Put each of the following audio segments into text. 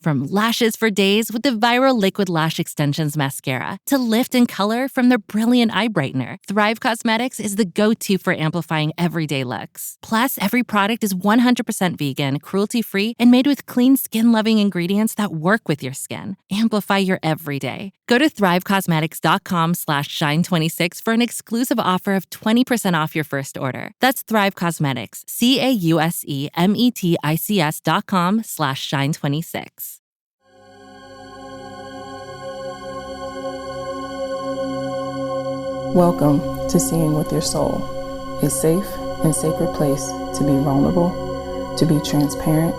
From lashes for days with the viral Liquid Lash Extensions Mascara to lift and color from their brilliant eye brightener, Thrive Causemetics is the go-to for amplifying everyday looks. Plus, every product is 100% vegan, cruelty-free, and made with clean, skin-loving ingredients that work with your skin. Amplify your everyday. Go to thrivecosmetics.com/shine26 for an exclusive offer of 20% off your first order. That's Thrive Cosmetics, CAUSEMETICS.com/shine26. Welcome to Seeing with Your Soul, a safe and sacred place to be vulnerable, to be transparent,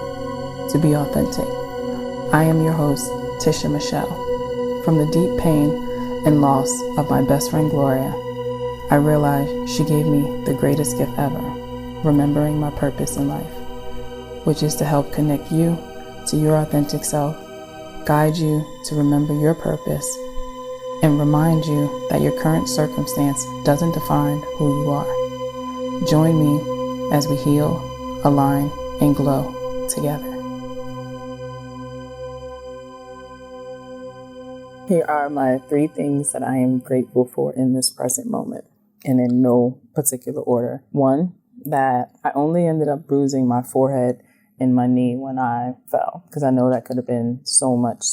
to be authentic. I am your host, Tisha Michelle. From the deep pain and loss of my best friend Gloria, I realized she gave me the greatest gift ever, remembering my purpose in life, which is to help connect you to your authentic self, guide you to remember your purpose, and remind you that your current circumstance doesn't define who you are. Join me as we heal, align, and glow together. Here are my 3 things that I am grateful for in this present moment, and in no particular order. 1, that I only ended up bruising my forehead and my knee when I fell, because I know that could have been so much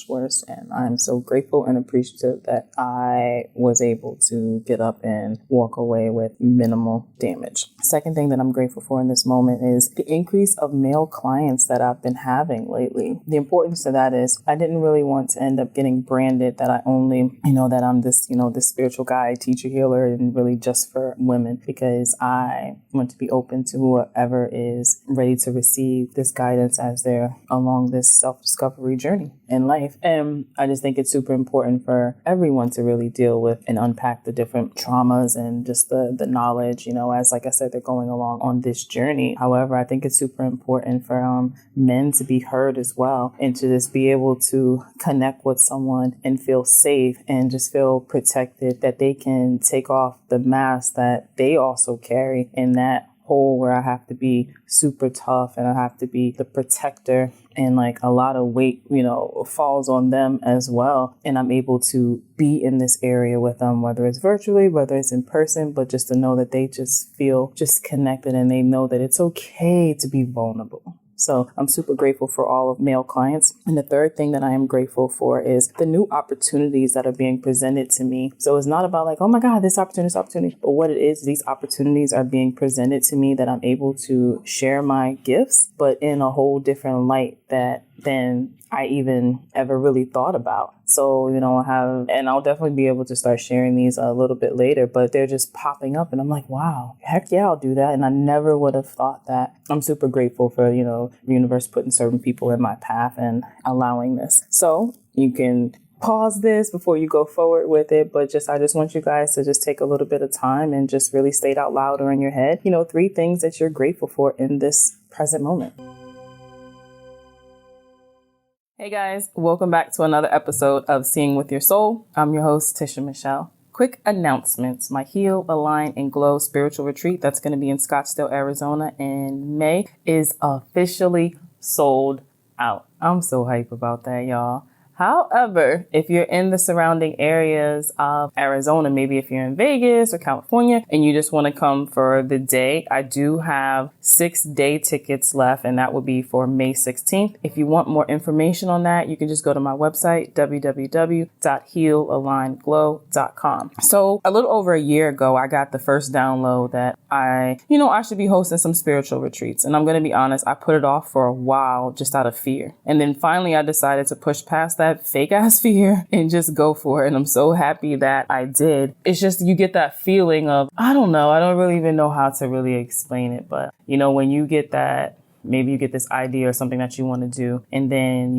worse. And I'm so grateful and appreciative that I was able to get up and walk away with minimal damage. Second thing that I'm grateful for in this moment is the increase of male clients that I've been having lately. The importance of that is I didn't really want to end up getting branded that I only, that I'm this, this spiritual guy, teacher, healer, and really just for women, because I want to be open to whoever is ready to receive this guidance as they're along this self-discovery journey in life. And I just think it's super important for everyone to really deal with and unpack the different traumas and just the knowledge, as like I said, they're going along on this journey. However, I think it's super important for men to be heard as well, and to just be able to connect with someone and feel safe and just feel protected, that they can take off the mask that they also carry in that hole where I have to be super tough and I have to be the protector, and like a lot of weight, falls on them as well. And I'm able to be in this area with them, whether it's virtually, whether it's in person, but just to know that they just feel just connected and they know that it's okay to be vulnerable. So I'm super grateful for all of male clients. And the third thing that I am grateful for is the new opportunities that are being presented to me. So it's not about like, oh my God, this opportunity. But what it is, these opportunities are being presented to me that I'm able to share my gifts, but in a whole different light than I even ever really thought about. So, and I'll definitely be able to start sharing these a little bit later, but they're just popping up and I'm like, wow, heck yeah, I'll do that. And I never would have thought that. I'm super grateful for, the universe putting certain people in my path and allowing this. So you can pause this before you go forward with it, but I just want you guys to just take a little bit of time and just really state out loud or in your head, 3 things that you're grateful for in this present moment. Hey guys, welcome back to another episode of Seeing with Your Soul. I'm your host, Tisha Michelle. Quick announcements. My Heal, Align, and Glow spiritual retreat that's going to be in Scottsdale, Arizona in May is officially sold out. I'm so hype about that, y'all. However, if you're in the surrounding areas of Arizona, maybe if you're in Vegas or California and you just want to come for the day, I do have 6-day tickets left, and that will be for May 16th. If you want more information on that, you can just go to my website, www.healalignedglow.com. So a little over a year ago, I got the first download that I should be hosting some spiritual retreats. And I'm going to be honest, I put it off for a while just out of fear. And then finally, I decided to push past that fake ass fear and just go for it. And I'm so happy that I did. It's just, you get that feeling of, I don't really even know how to really explain it. But when you get that, maybe you get this idea or something that you want to do, and then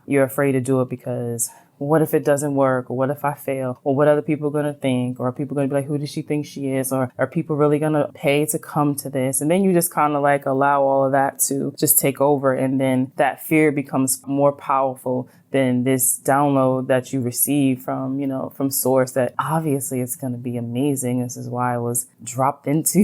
you're afraid to do it because what if it doesn't work? Or what if I fail? Or what other people are going to think? Or are people going to be like, who does she think she is? Or are people really going to pay to come to this? And then you just kind of like allow all of that to just take over. And then that fear becomes more powerful than this download that you receive from, from source that obviously it's going to be amazing. This is why I was dropped into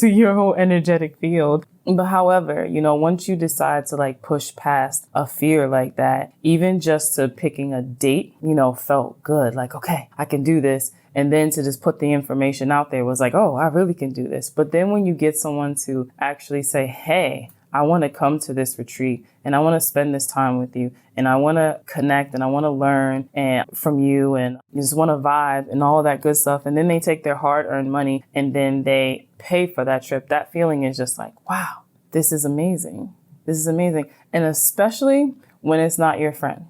your whole energetic field. But however, once you decide to like push past a fear like that, even just to picking a date, felt good. Like, okay, I can do this. And then to just put the information out there was like, oh, I really can do this. But then when you get someone to actually say, hey, I want to come to this retreat and I want to spend this time with you and I want to connect and I want to learn from you and just want to vibe and all that good stuff. And then they take their hard-earned money and then they pay for that trip. That feeling is just like, wow, this is amazing. This is amazing. And especially when it's not your friend.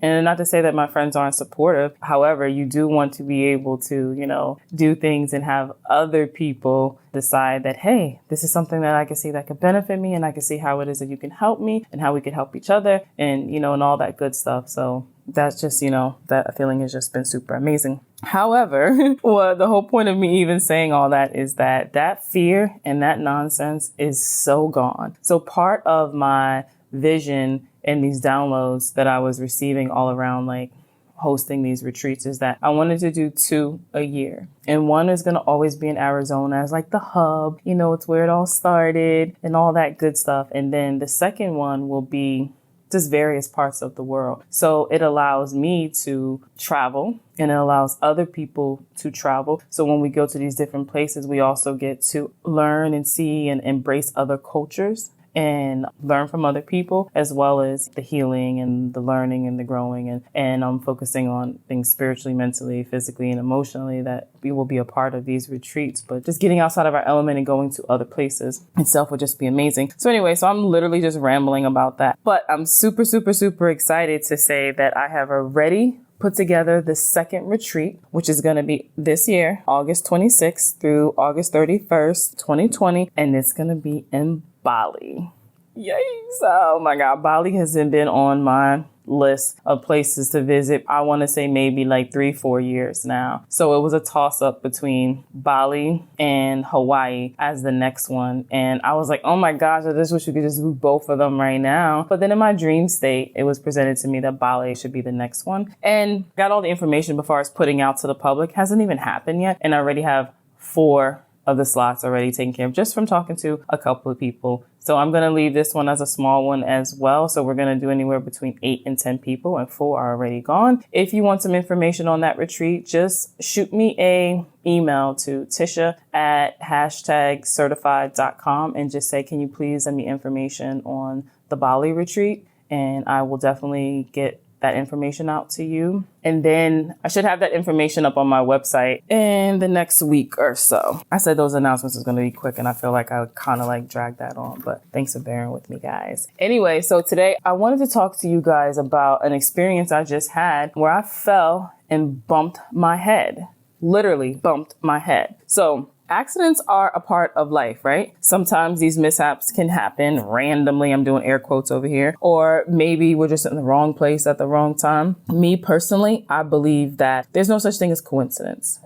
And not to say that my friends aren't supportive. However, you do want to be able to, do things and have other people decide that, hey, this is something that I can see that could benefit me. And I can see how it is that you can help me and how we could help each other and, and all that good stuff. So that's just, that feeling has just been super amazing. However, well, the whole point of me even saying all that is that fear and that nonsense is so gone. So part of my vision and these downloads that I was receiving all around, like hosting these retreats, is that I wanted to do 2 a year. And one is going to always be in Arizona as like the hub, it's where it all started and all that good stuff. And then the second one will be just various parts of the world. So it allows me to travel and it allows other people to travel. So when we go to these different places, we also get to learn and see and embrace other cultures and learn from other people, as well as the healing and the learning and the growing and I'm focusing on things spiritually, mentally, physically, and emotionally that we will be a part of these retreats. But just getting outside of our element and going to other places itself would just be amazing. So anyway, so I'm literally just rambling about that. But I'm super, super, super excited to say that I have already put together the second retreat, which is going to be this year, August 26th through August 31st, 2020. And it's going to be in Bali. Yikes. Oh my God. Bali hasn't been on my list of places to visit. I want to say maybe like 3-4 years now. So it was a toss up between Bali and Hawaii as the next one. And I was like, oh my gosh, I just wish we could just do both of them right now. But then in my dream state, it was presented to me that Bali should be the next one. And got all the information before I was putting out to the public. Hasn't even happened yet. And I already have 4 of the slots already taken care of just from talking to a couple of people. So I'm going to leave this one as a small one as well. So we're going to do anywhere between 8 and 10 people and 4 are already gone. If you want some information on that retreat, just shoot me a email to Tisha at #certified.com and just say, can you please send me information on the Bali retreat? And I will definitely get that information out to you. And then I should have that information up on my website in the next week or so. I said those announcements was going to be quick and I feel like I kind of like dragged that on, but thanks for bearing with me, guys. Anyway, so today I wanted to talk to you guys about an experience I just had where I fell and bumped my head. Literally bumped my head. So accidents are a part of life, right? Sometimes these mishaps can happen randomly. I'm doing air quotes over here. Or maybe we're just in the wrong place at the wrong time. Me personally, I believe that there's no such thing as coincidence,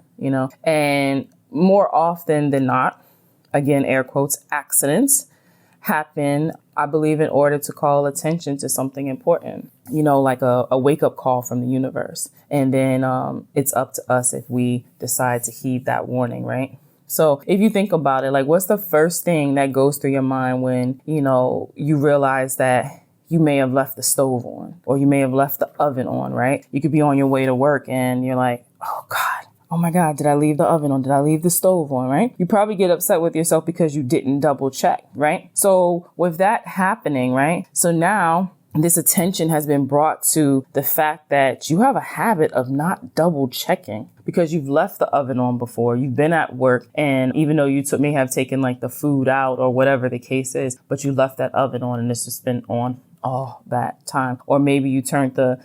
and more often than not, again, air quotes, accidents happen, I believe, in order to call attention to something important, like a wake-up call from the universe. And then it's up to us if we decide to heed that warning, right? So if you think about it, like what's the first thing that goes through your mind when, you realize that you may have left the stove on or you may have left the oven on, right? You could be on your way to work and you're like, oh my God, did I leave the oven on? Did I leave the stove on, right? You probably get upset with yourself because you didn't double check, right? So with that happening, right? So now this attention has been brought to the fact that you have a habit of not double checking because you've left the oven on before. You've been at work and even though you may have taken like the food out or whatever the case is, but you left that oven on and it's just been on all that time. Or maybe you turned the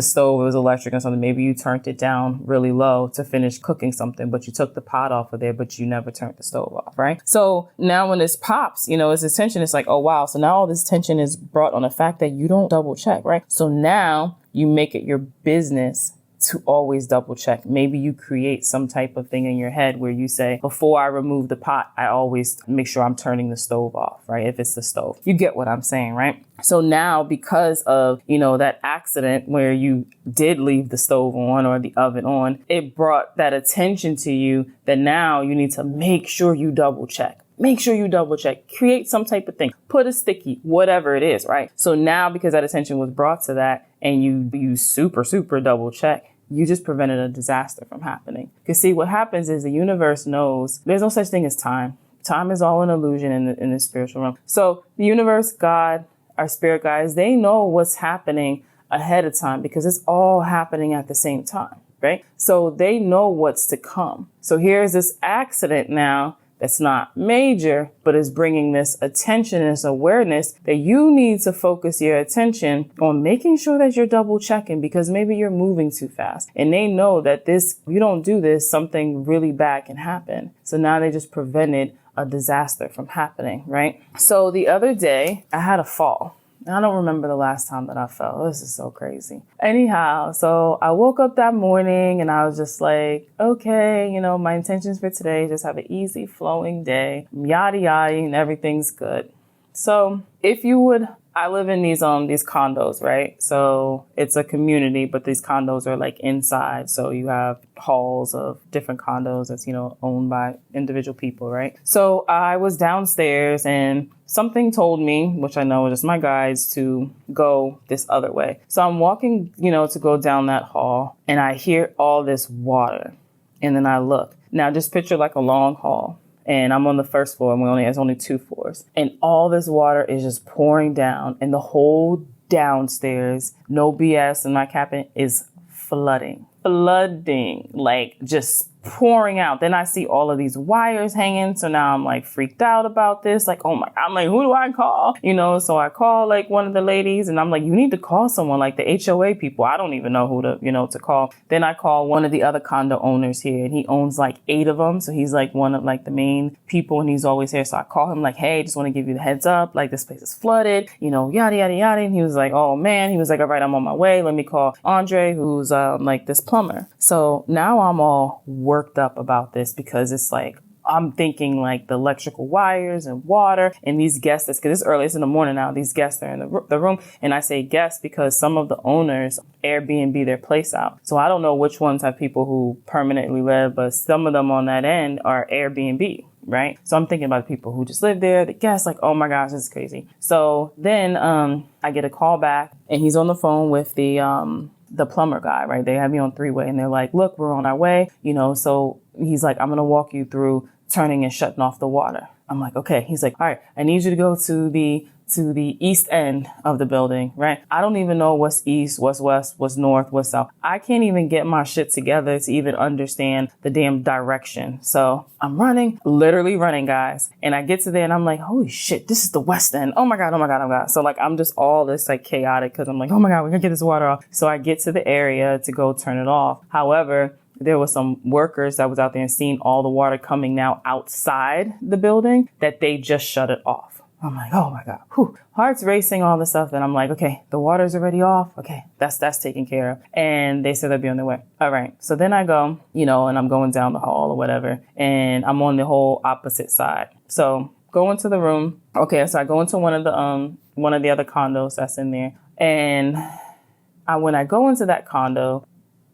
stove, it was electric or something. Maybe you turned it down really low to finish cooking something, but you took the pot off of there, but you never turned the stove off, right? So now when this pops, it's this tension, it's like, oh, wow. So now all this tension is brought on the fact that you don't double check, right? So now you make it your business to always double check. Maybe you create some type of thing in your head where you say, before I remove the pot, I always make sure I'm turning the stove off, right? If it's the stove, you get what I'm saying, right? So now because of, that accident where you did leave the stove on or the oven on, it brought that attention to you that now you need to make sure you double check. Make sure you double check, create some type of thing, put a sticky, whatever it is, right? So now because that attention was brought to that and you super, super double check, you just prevented a disaster from happening. Because see, what happens is the universe knows there's no such thing as time. Time is all an illusion in the spiritual realm. So the universe, God, our spirit guides, they know what's happening ahead of time because it's all happening at the same time, right? So they know what's to come. So here's this accident now that's not major, but is bringing this attention and this awareness that you need to focus your attention on making sure that you're double checking because maybe you're moving too fast. And they know that if you don't do this, something really bad can happen. So now they just prevented a disaster from happening, right? So the other day I had a fall. I don't remember the last time that I fell. This is so crazy. Anyhow, so I woke up that morning and I was just like, okay, my intentions for today, just have an easy flowing day, yada, yada, and everything's good. So I live in these condos, right? So it's a community, but these condos are like inside. So you have halls of different condos that's, owned by individual people, right? So I was downstairs and something told me, which I know is just my guides, to go this other way. So I'm walking, to go down that hall and I hear all this water. And then I look. Now just picture like a long hall. And I'm on the first floor and it's only 2 floors. And all this water is just pouring down and the whole downstairs, no BS, and my cabin is flooding, like just pouring out. Then I see all of these wires hanging. So now I'm like freaked out about this. Like, oh my, I'm like, who do I call? So I call like one of the ladies and I'm like, you need to call someone like the HOA people. I don't even know who to call. Then I call one of the other condo owners here and he owns like 8 of them. So he's like one of like the main people and he's always here. So I call him like, hey, just want to give you the heads up. Like this place is flooded, yada, yada, yada. And he was like, oh man, he was like, all right, I'm on my way. Let me call Andre, who's like this plumber. So now I'm all worked up about this because it's like I'm thinking like the electrical wires and water and these guests, because it's early, it's in the morning now, these guests are in the room. And I say guests because some of the owners Airbnb their place out. So I don't know which ones have people who permanently live, but some of them on that end are Airbnb. Right. So I'm thinking about the people who just live there, the guests, like, oh my gosh, this is crazy. So then I get a call back and he's on the phone with the plumber guy, right? They have me on 3-way and they're like, look, we're on our way, so he's like, I'm going to walk you through turning and shutting off the water. I'm like, okay. He's like, all right, I need you to go to the east end of the building, right? I don't even know what's east, what's west, what's north, what's south. I can't even get my shit together to even understand the damn direction. So I'm literally running, guys. And I get to there and I'm like, holy shit, this is the west end. Oh my God, oh my God, oh my God. So like, I'm just all this like chaotic because I'm like, oh my God, we're gonna get this water off. So I get to the area to go turn it off. However, there was some workers that was out there and seeing all the water coming now outside the building that they just shut it off. I'm like, oh my God, whew. Heart's racing, all this stuff. And I'm like, okay, the water's already off. Okay, that's taken care of. And they said they'll be on their way. All right. So then I go, and I'm going down the hall or whatever. And I'm on the whole opposite side. So go into the room. Okay. So I go into one of the other condos that's in there. And when I go into that condo,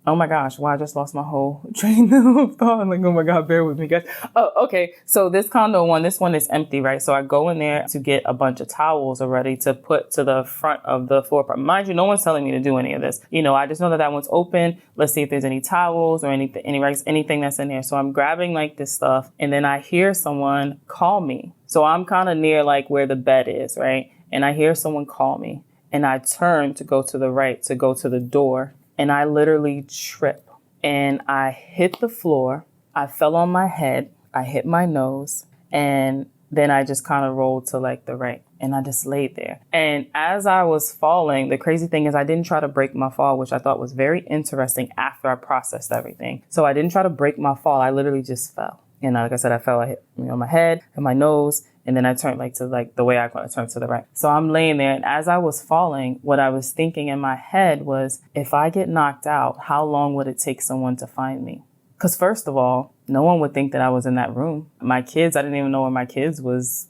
oh my gosh, I just lost my whole train of thought. I'm like, oh my God, bear with me, guys. Oh, okay. So this one is empty, right? So I go in there to get a bunch of towels already to put to the front of the floor. Mind you, no one's telling me to do any of this. I just know that one's open. Let's see if there's any towels or anything that's in there. So I'm grabbing like this stuff and then I hear someone call me. So I'm kind of near like where the bed is, right? And I hear someone call me and I turn to go to the right to go to the door. And I literally trip and I hit the floor. I fell on my head. I hit my nose and then I just kind of rolled to like the right and I just laid there. And as I was falling, the crazy thing is I didn't try to break my fall, which I thought was very interesting after I processed everything. So I didn't try to break my fall. I literally just fell. And like I said, I hit my head and my nose. And then I turned to the way I want to turn to the right. So I'm laying there. And as I was falling, what I was thinking in my head was, if I get knocked out, how long would it take someone to find me? Because first of all, no one would think that I was in that room. My kids, I didn't even know where my kids was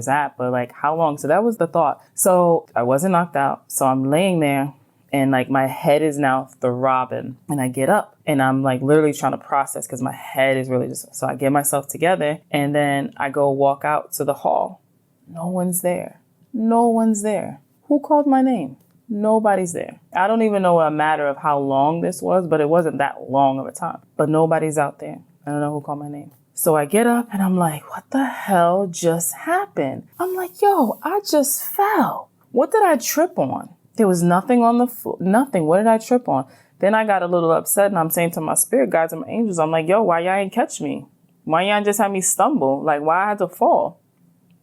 at. But like, how long? So that was the thought. So I wasn't knocked out. So I'm laying there And like my head is now throbbing. And I get up and I'm like literally trying to process because my head is really just, so I get myself together and then I go walk out to the hall. No one's there. No one's there. Who called my name? Nobody's there. I don't even know a matter of how long this was, but it wasn't that long of a time. But nobody's out there. I don't know who called my name. So I get up and I'm like, what the hell just happened? I'm like, yo, I just fell. What did I trip on? There was nothing on the floor, nothing. What did I trip on? Then I got a little upset and I'm saying to my spirit guides and my angels, I'm like, yo, why y'all ain't catch me? Why y'all just had me stumble? Like, why I had to fall?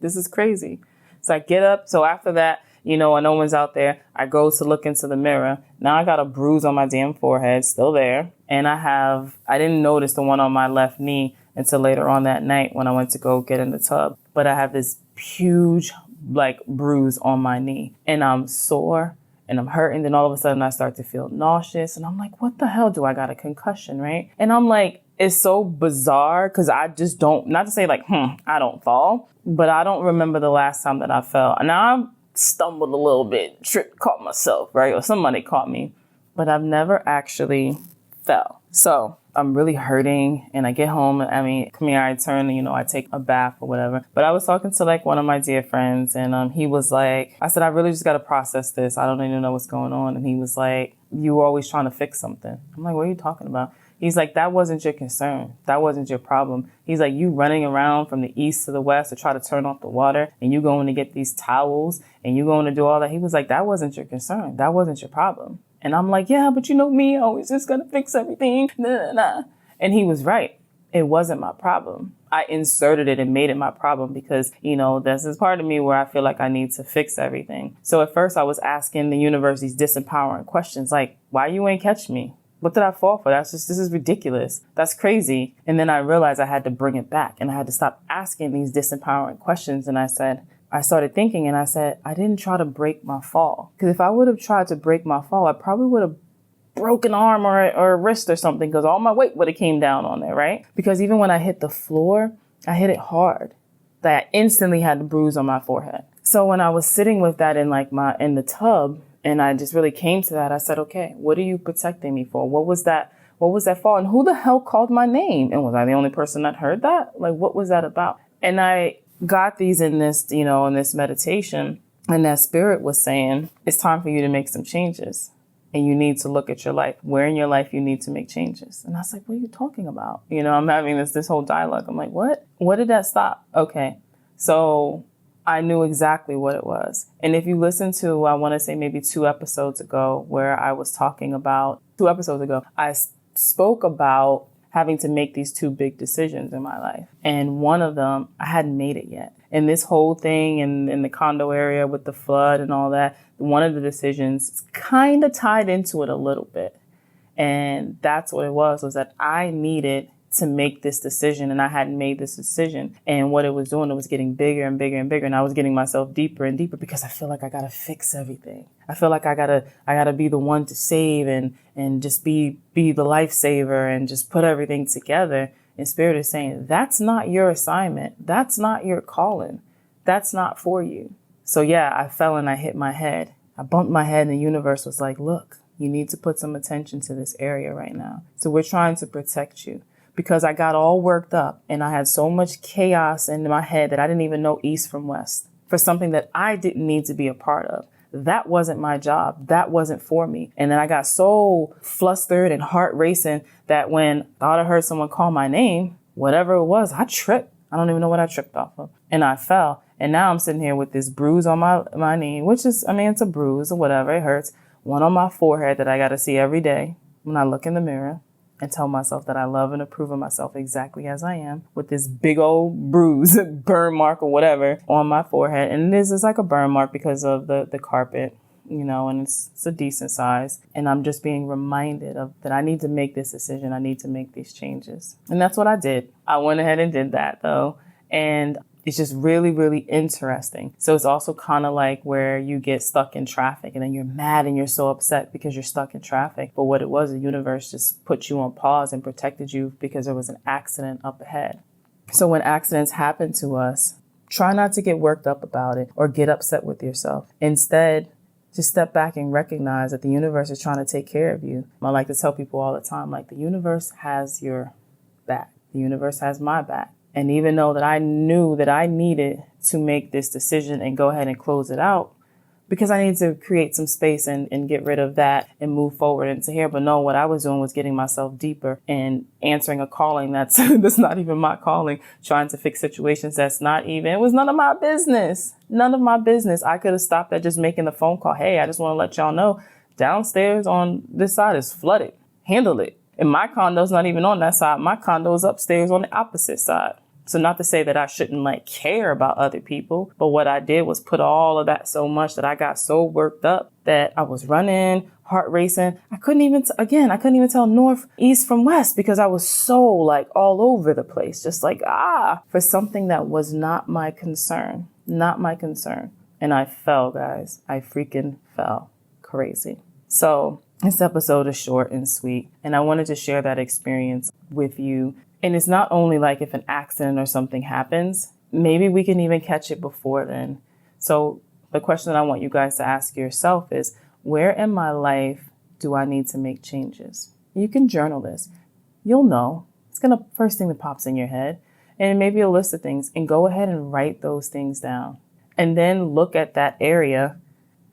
This is crazy. So I get up. So after that, you know, when no one's out there, I go to look into the mirror. Now I got a bruise on my damn forehead, still there. And I didn't notice the one on my left knee until later on that night when I went to go get in the tub. But I have this huge, like, bruise on my knee. And I'm sore and I'm hurting. Then all of a sudden I start to feel nauseous. And I'm like, what the hell? Do I got a concussion, right? And I'm like, it's so bizarre because I just don't, not to say like, I don't fall, but I don't remember the last time that I fell. And now I stumbled a little bit, tripped, caught myself, right? Or somebody caught me, but I've never actually fell. So I'm really hurting and I get home. I mean, come here, I turn and, you know, I take a bath or whatever. But I was talking to like one of my dear friends and he was like, I said, I really just got to process this. I don't even know what's going on. And he was like, you were always trying to fix something. I'm like, what are you talking about? He's like, that wasn't your concern. That wasn't your problem. He's like, you running around from the east to the west to try to turn off the water and you going to get these towels and you going to do all that. He was like, that wasn't your concern. That wasn't your problem. And I'm like, yeah, but you know me, I always just gonna fix everything. Nah. And he was right. It wasn't my problem. I inserted it and made it my problem because, you know, this is part of me where I feel like I need to fix everything. So at first I was asking the universe these disempowering questions like, why you ain't catch me? What did I fall for? This is ridiculous. That's crazy. And then I realized I had to bring it back and I had to stop asking these disempowering questions. And I started thinking and I said, I didn't try to break my fall. Because if I would have tried to break my fall, I probably would have broken an arm or a wrist or something because all my weight would have came down on there, right? Because even when I hit the floor, I hit it hard. That I instantly had the bruise on my forehead. So when I was sitting with that in the tub, and I just really came to that. I said, okay, what are you protecting me for? What was that fall? And who the hell called my name? And was I the only person that heard that? Like, what was that about? And I got these in this, you know, in this meditation. And that spirit was saying, it's time for you to make some changes. And you need to look at your life. Where in your life you need to make changes? And I was like, what are you talking about? You know, I'm having this whole dialogue. I'm like, what? What did that stop? Okay. So I knew exactly what it was. And if you listen to, I want to say maybe 2 episodes ago where I was talking about, 2 episodes ago, I spoke about having to make these 2 big decisions in my life. And one of them, I hadn't made it yet. And this whole thing in the condo area with the flood and all that, one of the decisions kind of tied into it a little bit. And that's what it was that I needed to make this decision and I hadn't made this decision. And what it was doing, it was getting bigger and bigger and bigger. And I was getting myself deeper and deeper because I feel like I got to fix everything. I feel like I gotta be the one to save and just be the lifesaver and just put everything together. And Spirit is saying, that's not your assignment. That's not your calling. That's not for you. So yeah, I fell and I hit my head. I bumped my head and the universe was like, look, you need to put some attention to this area right now. So we're trying to protect you. Because I got all worked up and I had so much chaos in my head that I didn't even know east from west for something that I didn't need to be a part of. That wasn't my job. That wasn't for me. And then I got so flustered and heart racing that when I thought I heard someone call my name, whatever it was, I tripped. I don't even know what I tripped off of. And I fell. And now I'm sitting here with this bruise on my knee, which is, I mean, it's a bruise or whatever. It hurts. One on my forehead that I got to see every day when I look in the mirror. And tell myself that I love and approve of myself exactly as I am with this big old bruise, burn mark or whatever on my forehead. And this is like a burn mark because of the carpet, you know, and it's a decent size. And I'm just being reminded of that I need to make this decision. I need to make these changes. And that's what I did. I went ahead and did that though. And it's just really, really interesting. So it's also kind of like where you get stuck in traffic and then you're mad and you're so upset because you're stuck in traffic. But what it was, the universe just put you on pause and protected you because there was an accident up ahead. So when accidents happen to us, try not to get worked up about it or get upset with yourself. Instead, just step back and recognize that the universe is trying to take care of you. I like to tell people all the time, like, the universe has your back. The universe has my back. And even though that I knew that I needed to make this decision and go ahead and close it out, because I needed to create some space and get rid of that and move forward into here. But no, what I was doing was getting myself deeper and answering a calling that's not even my calling, trying to fix situations it was none of my business. None of my business. I could have stopped at just making the phone call. Hey, I just want to let y'all know downstairs on this side is flooded. Handle it. And my condo's not even on that side. My condo is upstairs on the opposite side. So not to say that I shouldn't care about other people, but what I did was put all of that so much that I got so worked up that I was running, heart racing. I couldn't even tell north, east from west because I was so all over the place, just for something that was not my concern, And I fell, guys. I freaking fell. Crazy. So this episode is short and sweet, and I wanted to share that experience with you. And it's not only if an accident or something happens, maybe we can even catch it before then. So the question that I want you guys to ask yourself is, where in my life do I need to make changes? You can journal this. You'll know. It's first thing that pops in your head, and maybe a list of things, and go ahead and write those things down. And then look at that area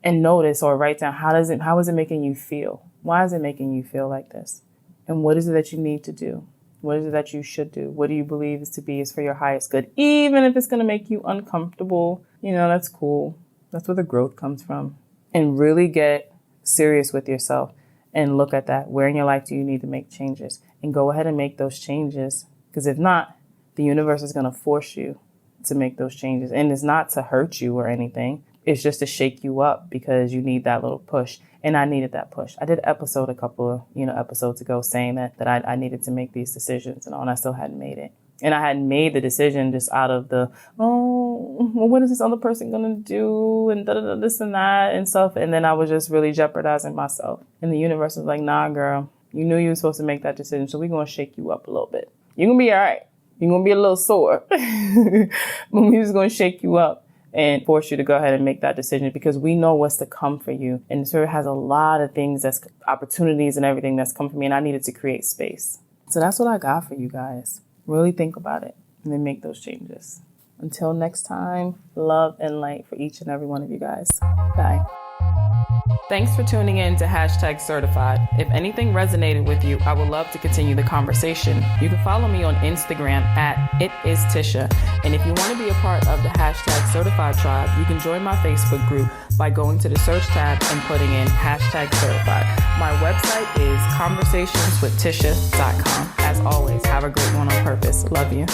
and notice or write down, how is it making you feel? Why is it making you feel like this? And what is it that you need to do? What is it that you should do? What do you believe is for your highest good? Even if it's going to make you uncomfortable, that's cool. That's where the growth comes from. And really get serious with yourself and look at that. Where in your life do you need to make changes? And go ahead and make those changes. Because if not, the universe is going to force you to make those changes. And it's not to hurt you or anything. It's just to shake you up because you need that little push. And I needed that push. I did an episode a couple of episodes ago saying that I needed to make these decisions and I still hadn't made it. And I hadn't made the decision just out of what is this other person going to do? And this and that and stuff. And then I was just really jeopardizing myself. And the universe was like, nah, girl, you knew you were supposed to make that decision. So we're going to shake you up a little bit. You're going to be all right. You're going to be a little sore. But we're just going to shake you up and force you to go ahead and make that decision because we know what's to come for you. And Spirit has a lot of things, that's opportunities and everything that's come for me, and I needed to create space. So that's what I got for you guys. Really think about it and then make those changes. Until next time, love and light for each and every one of you guys. Bye. Thanks for tuning in to #Certified. If anything resonated with you, I would love to continue the conversation. You can follow me on Instagram @ItIsTisha. And if you want to be a part of the #Certified tribe, you can join my Facebook group by going to the search tab and putting in #Certified. My website is conversationswithtisha.com. As always, have a great one on purpose. Love you.